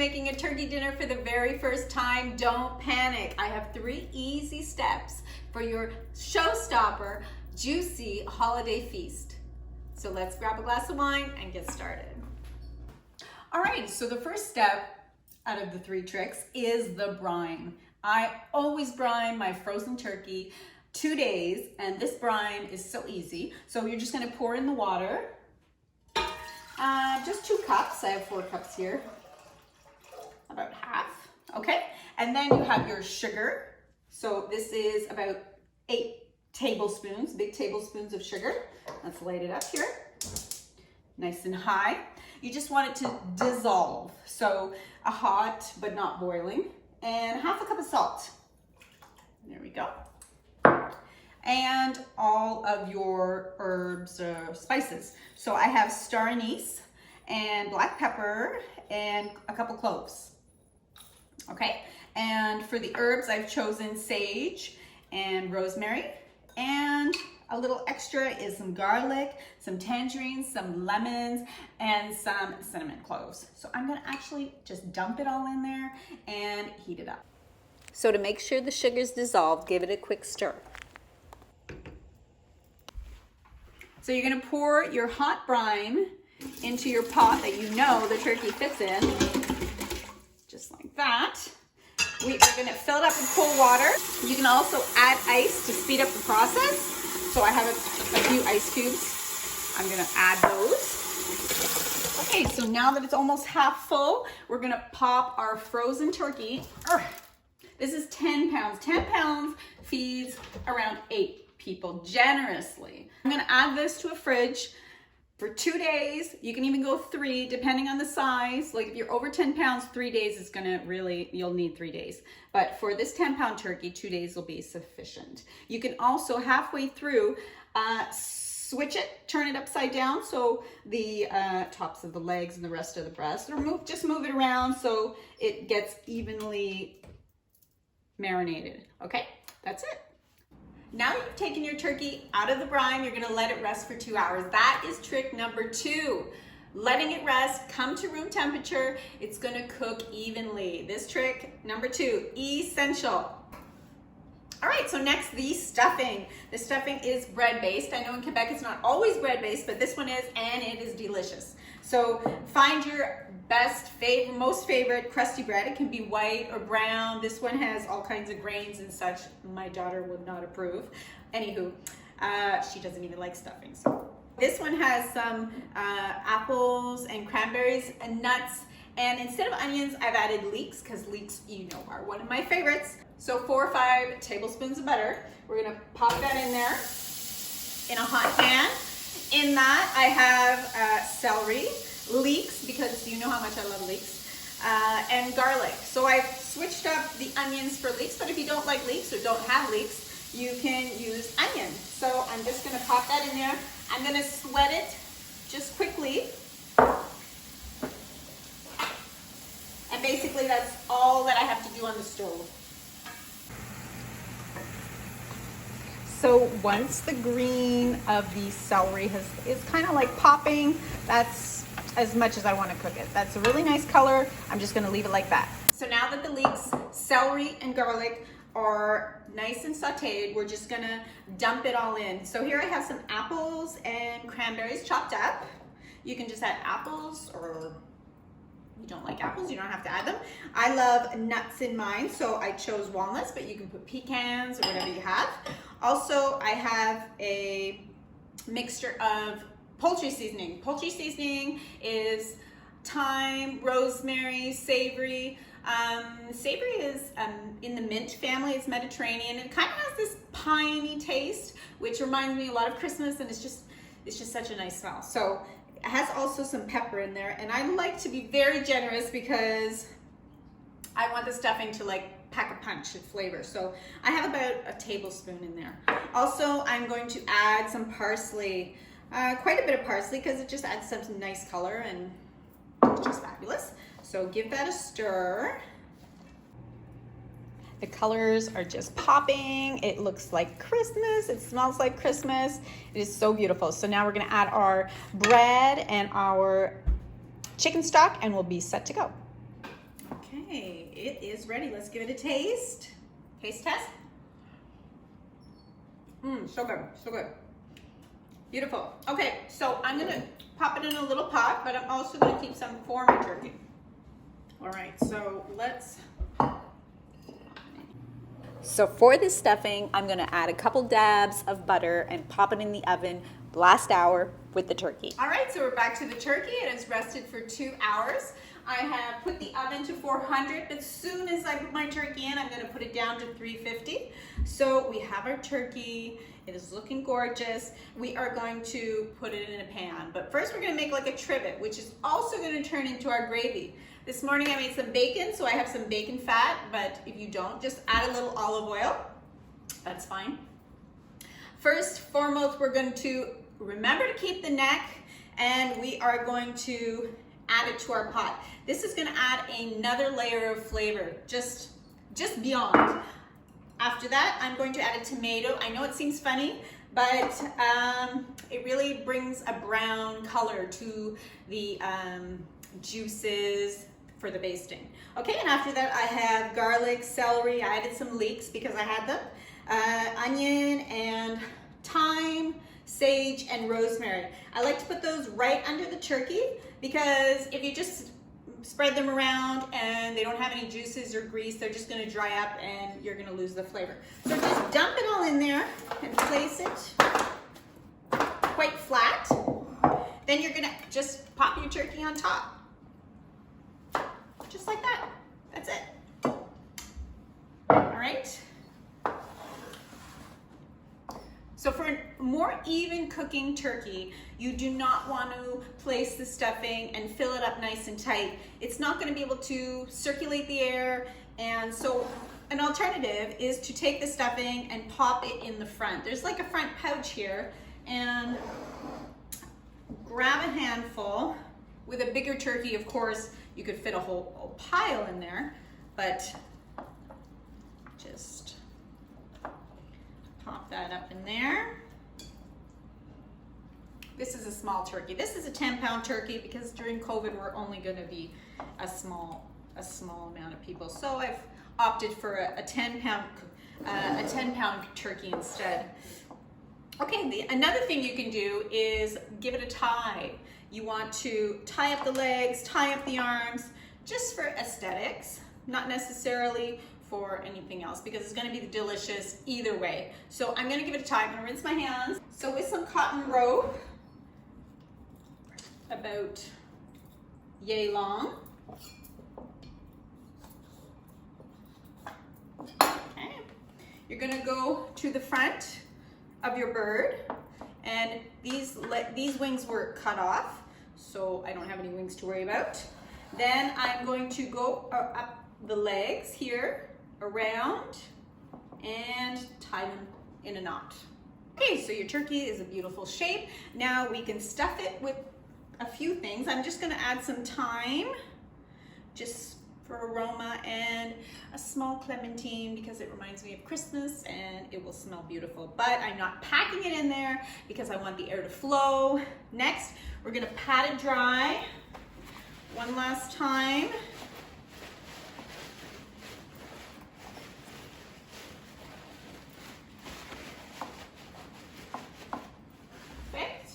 making a turkey dinner for the very first time, don't panic. I have 3 easy steps for your showstopper, juicy holiday feast. So let's grab a glass of wine and get started. All right, so the first step out of the 3 tricks is the brine. I always brine my frozen turkey 2 days, and this brine is so easy. So you're just gonna pour in the water, just 2 cups. I have 4 cups here, about half, okay? And then you have your sugar. So this is about 8 tablespoons, big tablespoons of sugar. Let's light it up here, nice and high. You just want it to dissolve. So a hot, but not boiling, and half a cup of salt. There we go. And all of your herbs or spices. So I have star anise and black pepper and a couple cloves. Okay, and for the herbs, I've chosen sage and rosemary, and a little extra is some garlic, some tangerines, some lemons, and some cinnamon cloves. So I'm gonna actually just dump it all in there and heat it up. So to make sure the sugar's dissolved, give it a quick stir. So you're gonna pour your hot brine into your pot that you know the turkey fits in, just like that. We are gonna fill it up with cold water. You can also add ice to speed up the process. So I have a few ice cubes. I'm gonna add those. Okay, so now that it's almost half full, we're gonna pop our frozen turkey. This is 10 pounds. 10 pounds feeds around 8 people generously. I'm gonna add this to a fridge for 2 days. You can even go 3 depending on the size. Like if you're over 10 pounds, 3 days is gonna really, you'll need 3 days. But for this 10-pound turkey, 2 days will be sufficient. You can also halfway through switch it, turn it upside down so the tops of the legs and the rest of the breast, or just move it around so it gets evenly marinated. Okay, that's it. Now that you've taken your turkey out of the brine, you're gonna let it rest for 2 hours. That is trick number 2. Letting it rest, come to room temperature, it's gonna cook evenly. This trick, number 2, essential. All right, so next, the stuffing. The stuffing is bread-based. I know in Quebec it's not always bread-based, but this one is, and it is delicious. So find your most favorite crusty bread. It can be white or brown. This one has all kinds of grains and such. My daughter would not approve. Anywho, she doesn't even like stuffing. So this one has some apples and cranberries and nuts. And instead of onions, I've added leeks, because leeks, you know, are one of my favorites. So 4 or 5 tablespoons of butter. We're gonna pop that in there in a hot pan. In that, I have celery, leeks, because you know how much I love leeks, and garlic. So I've switched up the onions for leeks, but if you don't like leeks or don't have leeks, you can use onion. So I'm just gonna pop that in there. I'm gonna sweat it just quickly. And basically that's all that I have to do on the stove. So once the green of the celery is kind of like popping, that's as much as I want to cook it. That's a really nice color. I'm just gonna leave it like that. So now that the leeks, celery, and garlic are nice and sauteed, we're just gonna dump it all in. So here I have some apples and cranberries chopped up. You can just add apples, or you don't like apples, you don't have to add them. I love nuts in mine, so I chose walnuts, but you can put pecans or whatever you have. Also, I have a mixture of poultry seasoning. Poultry seasoning is thyme, rosemary, savory. Savory is in the mint family. It's Mediterranean. It kind of has this piney taste, which reminds me a lot of Christmas, and it's just such a nice smell. So it has also some pepper in there, and I like to be very generous because I want the stuffing to like pack a punch of flavor. So I have about a tablespoon in there. Also, I'm going to add some parsley, quite a bit of parsley, because it just adds some nice color and it's just fabulous. So give that a stir. The colors are just popping. It looks like Christmas. It smells like Christmas. It is so beautiful. So now we're gonna add our bread and our chicken stock, and we'll be set to go. Okay, it is ready. Let's give it a taste. Taste test. So good, so good. Beautiful. Okay, so I'm gonna pop it in a little pot, but I'm also gonna keep some for my turkey. All right, so let's. So for this stuffing, I'm gonna add a couple dabs of butter and pop it in the oven last hour with the turkey. All right, so we're back to the turkey. It has rested for 2 hours. I have put the oven to 400, but as soon as I put my turkey in, I'm gonna put it down to 350. So we have our turkey. It is looking gorgeous. We are going to put it in a pan, but first we're gonna make like a trivet, which is also gonna turn into our gravy. This morning I made some bacon, so I have some bacon fat, but if you don't, just add a little olive oil. That's fine. First, foremost, we're going to remember to keep the neck, and we are going to add it to our pot. This is gonna add another layer of flavor, just beyond. After that, I'm going to add a tomato. I know it seems funny, but it really brings a brown color to the juices for the basting. Okay, and after that I have garlic, celery. I added some leeks because I had them. Onion and thyme, sage, and rosemary. I like to put those right under the turkey because if you just spread them around and they don't have any juices or grease, they're just gonna dry up and you're gonna lose the flavor. So just dump it all in there and place it quite flat. Then you're gonna just pop your turkey on top. Just like that. That's it. All right. So for a more even cooking turkey, you do not want to place the stuffing and fill it up nice and tight. It's not going to be able to circulate the air, and so an alternative is to take the stuffing and pop it in the front. There's like a front pouch here, and grab a handful. With a bigger turkey, of course, you could fit a whole pile in there, but just pop that up in there. This is a small turkey. This is a 10-pound turkey because during COVID we're only going to be a small amount of people. So I've opted for a 10-pound turkey instead. Okay, another thing you can do is give it a tie. You want to tie up the legs, tie up the arms, just for aesthetics, not necessarily for anything else, because it's gonna be delicious either way. So I'm gonna give it a tie. I'm gonna rinse my hands. So with some cotton rope, about yay long. Okay. You're gonna go to the front of your bird, and these wings were cut off, so I don't have any wings to worry about. Then I'm going to go up the legs here, around, and tie them in a knot. Okay, so your turkey is a beautiful shape. Now we can stuff it with a few things. I'm just gonna add some thyme, just for aroma, and a small clementine because it reminds me of Christmas and it will smell beautiful. But I'm not packing it in there because I want the air to flow. Next, we're gonna pat it dry one last time. Perfect.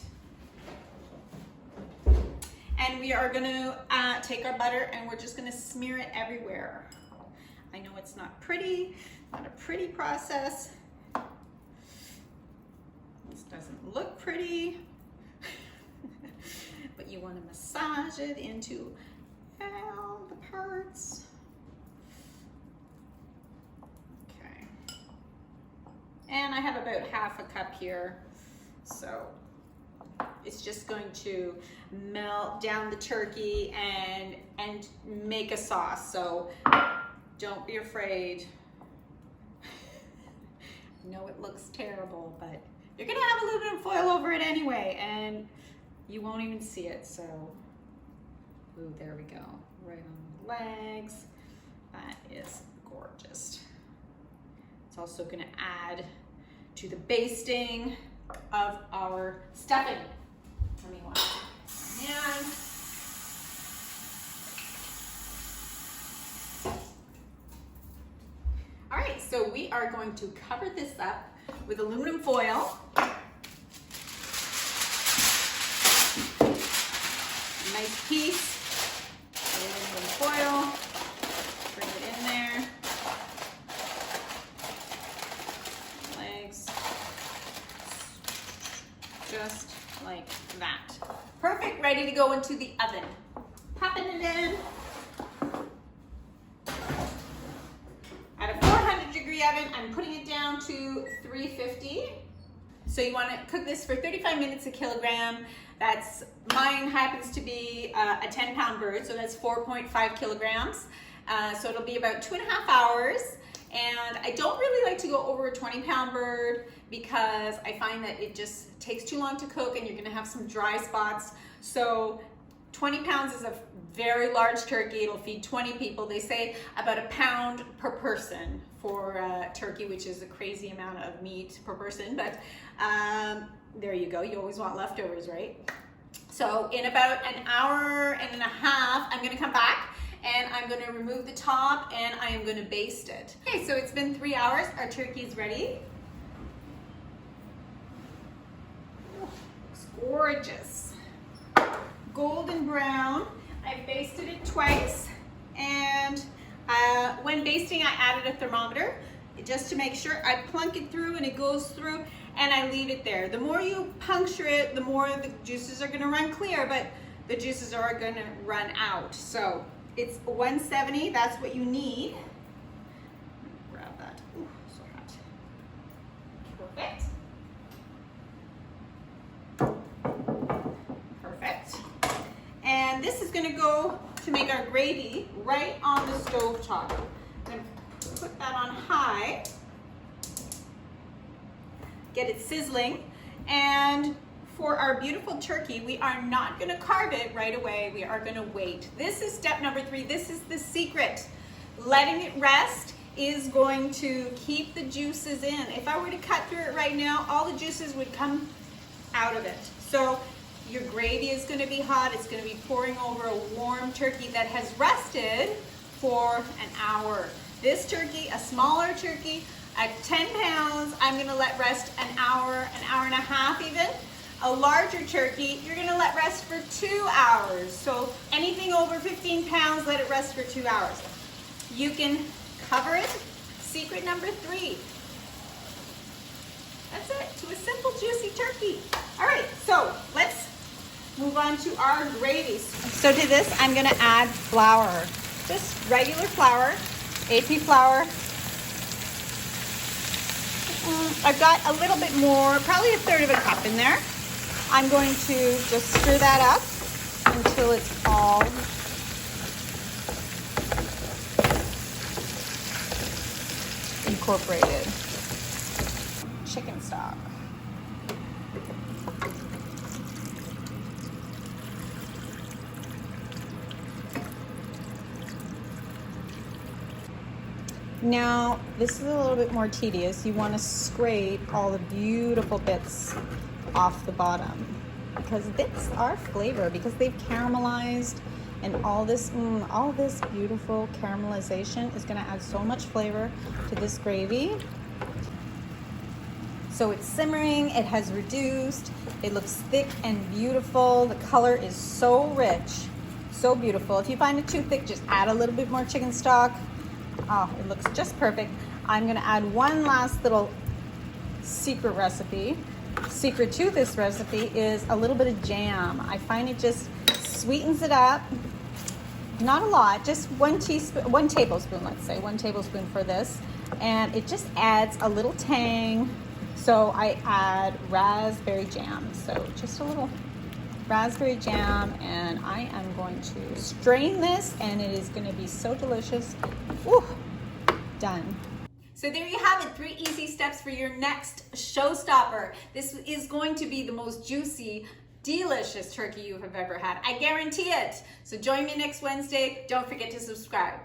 And we are gonna take our butter and we're just gonna smear it everywhere. I know it's not pretty, not a pretty process. This doesn't look pretty, but you want to massage it into all the parts. Okay. And I have about half a cup here, so it's just going to melt down the turkey and make a sauce. So don't be afraid. I know it looks terrible, but you're gonna have a little bit of foil over it anyway, and you won't even see it. So, ooh, there we go. Right on the legs. That is gorgeous. It's also gonna add to the basting of our stuffing. Let me wash my hands. so we are going to cover this up with aluminum foil. A nice piece of aluminum foil. Bring it in there. Legs. Just like that. Perfect, ready to go into the oven. Popping it in. At a 400-degree oven, I'm putting it down to 350. So you want to cook this for 35 minutes a kilogram. Mine happens to be a 10-pound bird, so that's 4.5 kilograms. So it'll be about 2.5 hours. And I don't really like to go over a 20-pound bird because I find that it just takes too long to cook and you're gonna have some dry spots. So 20 pounds is a very large turkey. It'll feed 20 people. They say about a pound per person for turkey, which is a crazy amount of meat per person. But there you go. You always want leftovers, right? So in about an hour and a half, I'm gonna come back and I'm gonna remove the top and I am gonna baste it. Okay, so it's been 3 hours. Our turkey is ready. Oh, looks gorgeous. Golden brown. I basted it twice, and when basting I added a thermometer just to make sure. I plunk it through and it goes through, and I leave it there. The more you puncture it, the more the juices are gonna run clear, but the juices are gonna run out. So it's 170, that's what you need. Grab that. Ooh, so hot. Perfect. And this is gonna go to make our gravy right on the stove top. I'm gonna put that on high, get it sizzling, and for our beautiful turkey, we are not gonna carve it right away. We are gonna wait. This is step number 3. This is the secret. Letting it rest is going to keep the juices in. If I were to cut through it right now, all the juices would come out of it. So your gravy is gonna be hot. It's gonna be pouring over a warm turkey that has rested for an hour. This turkey, a smaller turkey, at 10 pounds, I'm gonna let rest an hour and a half even. A larger turkey, you're gonna let rest for 2 hours. So anything over 15 pounds, let it rest for 2 hours. You can cover it. Secret number 3. That's it, to a simple, juicy turkey. All right, so let's move on to our gravy. So to this, I'm gonna add flour. Just regular flour, AP flour. I've got a little bit more, probably a third of a cup in there. I'm going to just stir that up until it's all incorporated. Chicken stock. Now, this is a little bit more tedious. You want to scrape all the beautiful bits off the bottom, because bits are flavor, because they've caramelized, and all this beautiful caramelization is going to add so much flavor to this gravy. So it's simmering, it has reduced, it looks thick and beautiful. The color is so rich, so beautiful. If you find it too thick, just add a little bit more chicken stock. Oh, it looks just perfect. I'm gonna add one last little secret recipe. Secret to this recipe is a little bit of jam. I find it just sweetens it up. Not a lot, just 1 tablespoon, let's say, 1 tablespoon for this. And it just adds a little tang. So I add raspberry jam. So just a little raspberry jam, and I am going to strain this, and it is going to be so delicious. Ooh, done. So there you have it, 3 easy steps for your next showstopper. This is going to be the most juicy, delicious turkey you have ever had. I guarantee it. So join me next Wednesday. Don't forget to subscribe.